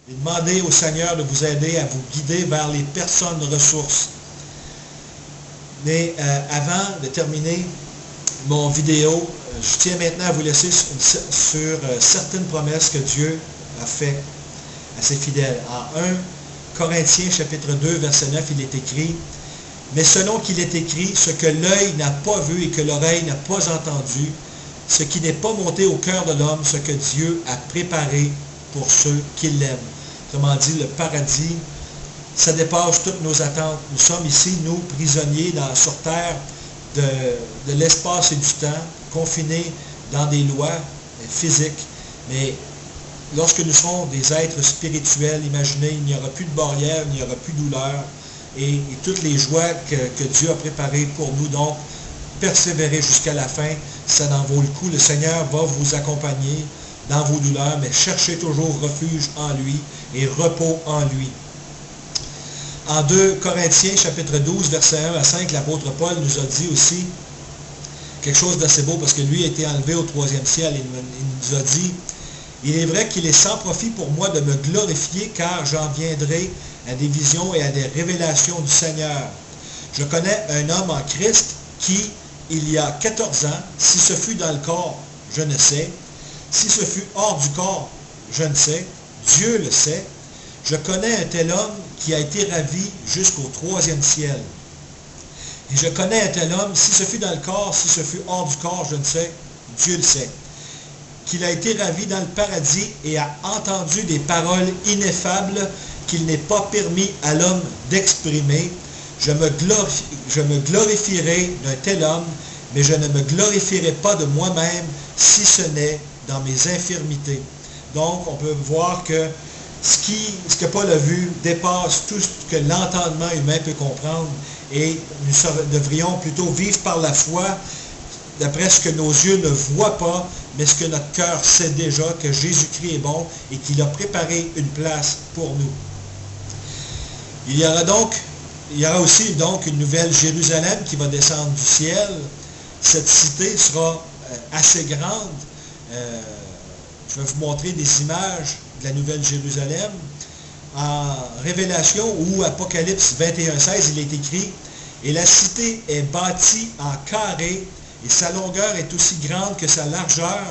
Et demandez au Seigneur de vous aider à vous guider vers les personnes ressources. Mais avant de terminer mon vidéo, je tiens maintenant à vous laisser sur certaines promesses que Dieu a faites à ses fidèles. En 1 Corinthiens chapitre 2, verset 9, il est écrit « Mais selon qu'il est écrit, ce que l'œil n'a pas vu et que l'oreille n'a pas entendu, ce qui n'est pas monté au cœur de l'homme, ce que Dieu a préparé pour ceux qui l'aiment. » Autrement dit, le paradis, ça dépasse toutes nos attentes. Nous sommes ici, nous, prisonniers sur terre de l'espace et du temps, confinés dans des lois physiques. Mais lorsque nous serons des êtres spirituels, imaginez, il n'y aura plus de barrières, il n'y aura plus de douleur, et toutes les joies que Dieu a préparées pour nous. Donc, persévérer jusqu'à la fin, ça en vaut le coup. Le Seigneur va vous accompagner dans vos douleurs, mais cherchez toujours refuge en lui et repos en lui. En 2 Corinthiens, chapitre 12, versets 1 à 5, l'apôtre Paul nous a dit aussi quelque chose d'assez beau, parce que lui a été enlevé au 3e ciel. Il nous a dit « Il est vrai qu'il est sans profit pour moi de me glorifier, car j'en viendrai à des visions et à des révélations du Seigneur. Je connais un homme en Christ qui, il y a 14 ans, si ce fut dans le corps, je ne sais. Si ce fut hors du corps, je ne sais. Dieu le sait. Je connais un tel homme qui a été ravi jusqu'au 3e ciel. Et je connais un tel homme, si ce fut dans le corps, si ce fut hors du corps, je ne sais. Dieu le sait. Qu'il a été ravi dans le paradis et a entendu des paroles ineffables qu'il n'est pas permis à l'homme d'exprimer. Je me glorifierai d'un tel homme, mais je ne me glorifierai pas de moi-même, si ce n'est dans mes infirmités. » Donc, on peut voir que ce que Paul a vu dépasse tout ce que l'entendement humain peut comprendre, et nous devrions plutôt vivre par la foi, d'après ce que nos yeux ne voient pas, mais ce que notre cœur sait déjà, que Jésus-Christ est bon et qu'il a préparé une place pour nous. Il y aura aussi donc une nouvelle Jérusalem qui va descendre du ciel. Cette cité sera assez grande. Je vais vous montrer des images de la nouvelle Jérusalem. En Révélation ou Apocalypse 21:16, il est écrit « Et la cité est bâtie en carré, et sa longueur est aussi grande que sa largeur,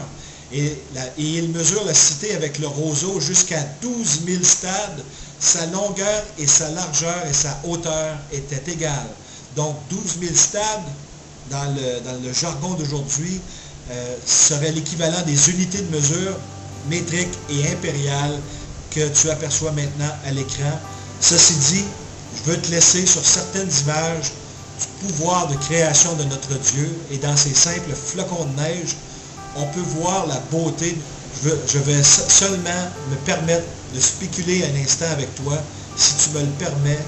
et il mesure la cité avec le roseau jusqu'à 12 000 stades. Sa longueur et sa largeur et sa hauteur étaient égales. » Donc 12 000 stades, dans le jargon d'aujourd'hui, serait l'équivalent des unités de mesure métriques et impériales que tu aperçois maintenant à l'écran. Ceci dit, je veux te laisser sur certaines images du pouvoir de création de notre Dieu, et dans ces simples flocons de neige, on peut voir la beauté. Je vais seulement me permettre de spéculer un instant avec toi, si tu me le permets,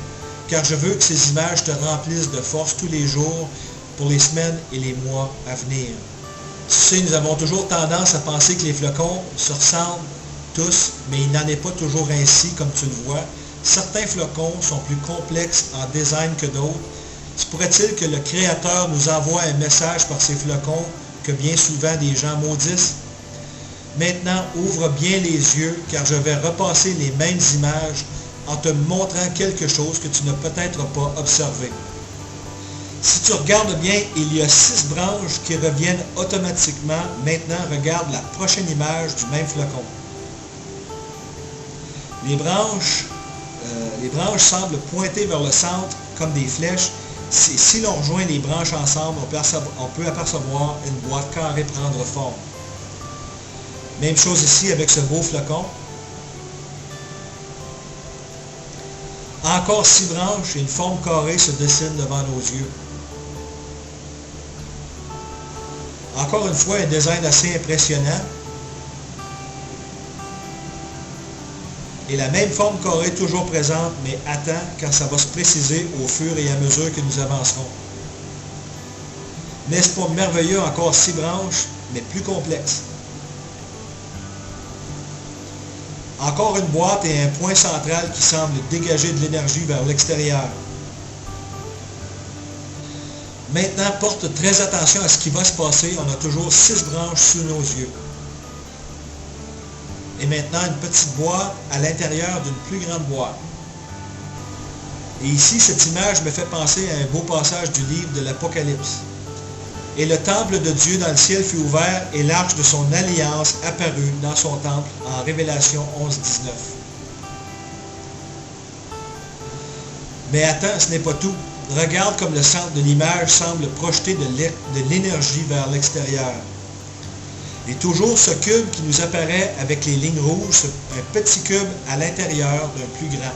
car je veux que ces images te remplissent de force tous les jours pour les semaines et les mois à venir. Tu sais, nous avons toujours tendance à penser que les flocons se ressemblent tous, mais il n'en est pas toujours ainsi, comme tu le vois. Certains flocons sont plus complexes en design que d'autres. Se pourrait-il que le Créateur nous envoie un message par ces flocons que bien souvent des gens maudissent? Maintenant, ouvre bien les yeux, car je vais repasser les mêmes images en te montrant quelque chose que tu n'as peut-être pas observé. Si tu regardes bien, il y a 6 branches qui reviennent automatiquement. Maintenant, regarde la prochaine image du même flocon. Les branches semblent pointer vers le centre comme des flèches. Si l'on rejoint les branches ensemble, on peut apercevoir une boîte carrée prendre forme. Même chose ici avec ce beau flocon. Encore 6 branches et une forme carrée se dessine devant nos yeux. Encore une fois, un design assez impressionnant. Et la même forme carrée toujours présente, mais attends quand ça va se préciser au fur et à mesure que nous avancerons. N'est-ce pas merveilleux, encore 6 branches, mais plus complexes. Encore une boîte et un point central qui semble dégager de l'énergie vers l'extérieur. Maintenant, porte très attention à ce qui va se passer. On a toujours 6 branches sous nos yeux. est maintenant une petite boîte à l'intérieur d'une plus grande boîte. Et ici, cette image me fait penser à un beau passage du livre de l'Apocalypse. Et le temple de Dieu dans le ciel fut ouvert, et l'arche de son alliance apparut dans son temple en Révélation 11:19. Mais attends, ce n'est pas tout. Regarde comme le centre de l'image semble projeter de l'énergie vers l'extérieur. Et toujours ce cube qui nous apparaît avec les lignes rouges, un petit cube à l'intérieur d'un plus grand.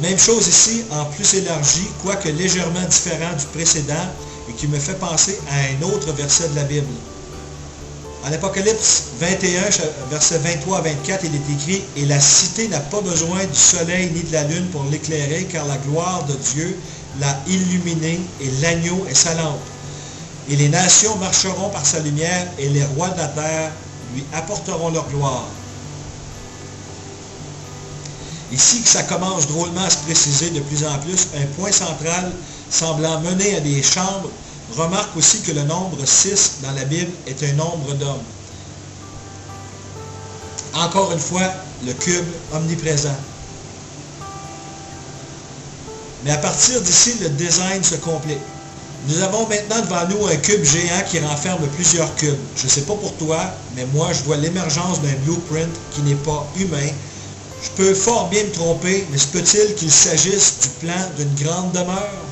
Même chose ici, en plus élargi, quoique légèrement différent du précédent, et qui me fait penser à un autre verset de la Bible. En Apocalypse 21, versets 23 à 24, il est écrit « Et la cité n'a pas besoin du soleil ni de la lune pour l'éclairer, car la gloire de Dieu l'a illuminée, et l'agneau est sa lampe. Et les nations marcheront par sa lumière, et les rois de la terre lui apporteront leur gloire. » Ici que ça commence drôlement à se préciser de plus en plus, un point central semblant mener à des chambres. Remarque aussi que le nombre 6 dans la Bible est un nombre d'hommes. Encore une fois, le cube omniprésent. Mais à partir d'ici, le design se complique. Nous avons maintenant devant nous un cube géant qui renferme plusieurs cubes. Je ne sais pas pour toi, mais moi je vois l'émergence d'un blueprint qui n'est pas humain. Je peux fort bien me tromper, mais se peut-il qu'il s'agisse du plan d'une grande demeure?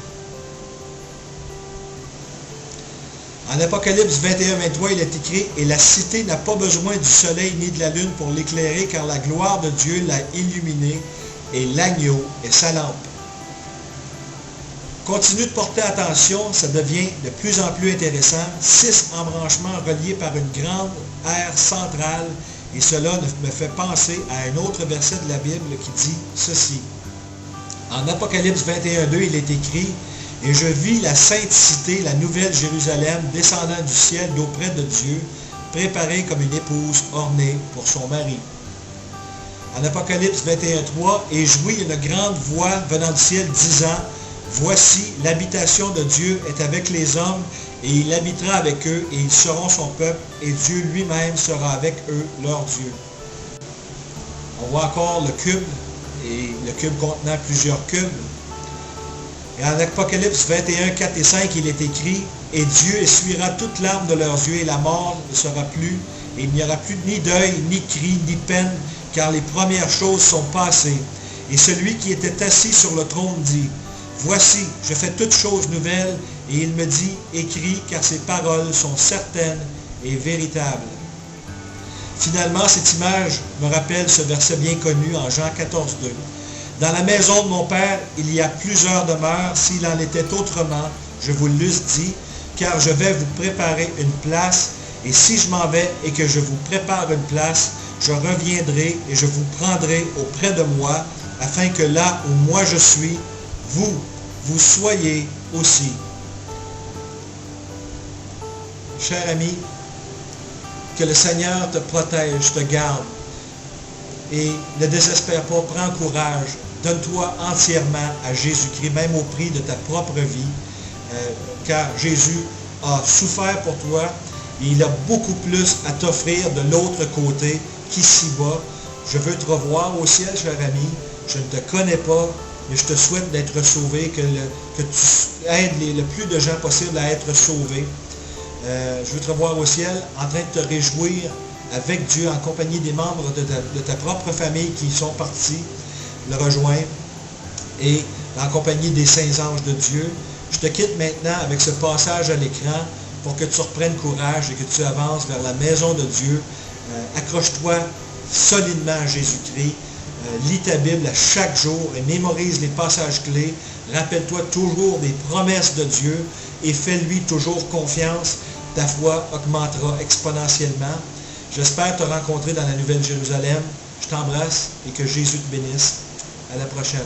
En Apocalypse 21-23, il est écrit « Et la cité n'a pas besoin du soleil ni de la lune pour l'éclairer, car la gloire de Dieu l'a illuminée, et l'agneau est sa lampe. » Continue de porter attention, ça devient de plus en plus intéressant. 6 embranchements reliés par une grande aire centrale, et cela me fait penser à un autre verset de la Bible qui dit ceci. En Apocalypse 21-2, il est écrit « Et je vis la sainte cité, la nouvelle Jérusalem, descendant du ciel d'auprès de Dieu, préparée comme une épouse ornée pour son mari. » En Apocalypse 21-3, « Et jouit une grande voix venant du ciel disant, Voici, l'habitation de Dieu est avec les hommes, et il habitera avec eux, et ils seront son peuple, et Dieu lui-même sera avec eux, leur Dieu. » On voit encore le cube, et le cube contenant plusieurs cubes. Et en Apocalypse 21, 4 et 5, il est écrit « Et Dieu essuiera toute larme de leurs yeux, et la mort ne sera plus, et il n'y aura plus ni deuil, ni cri, ni peine, car les premières choses sont passées. Et celui qui était assis sur le trône dit, Voici, je fais toutes choses nouvelles, et il me dit, écris, car ces paroles sont certaines et véritables. » Finalement, cette image me rappelle ce verset bien connu en Jean 14, 2. « Dans la maison de mon Père, il y a plusieurs demeures, s'il en était autrement, je vous l'eusse dit, car je vais vous préparer une place, et si je m'en vais et que je vous prépare une place, je reviendrai et je vous prendrai auprès de moi, afin que là où moi je suis, vous soyez aussi. » Cher ami, que le Seigneur te protège, te garde, et ne désespère pas, prends courage, donne-toi entièrement à Jésus-Christ, même au prix de ta propre vie, car Jésus a souffert pour toi, et il a beaucoup plus à t'offrir de l'autre côté qu'ici-bas. Je veux te revoir au ciel, cher ami, je ne te connais pas, mais je te souhaite d'être sauvé, que tu aides le plus de gens possible à être sauvés. Je veux te revoir au ciel en train de te réjouir avec Dieu, en compagnie des membres de ta propre famille qui sont partis le rejoindre, et en compagnie des saints anges de Dieu. Je te quitte maintenant avec ce passage à l'écran pour que tu reprennes courage et que tu avances vers la maison de Dieu. Accroche-toi solidement à Jésus-Christ. Lis ta Bible à chaque jour et mémorise les passages clés. Rappelle-toi toujours des promesses de Dieu et fais-lui toujours confiance. Ta foi augmentera exponentiellement. J'espère te rencontrer dans la Nouvelle Jérusalem. Je t'embrasse et que Jésus te bénisse. À la prochaine.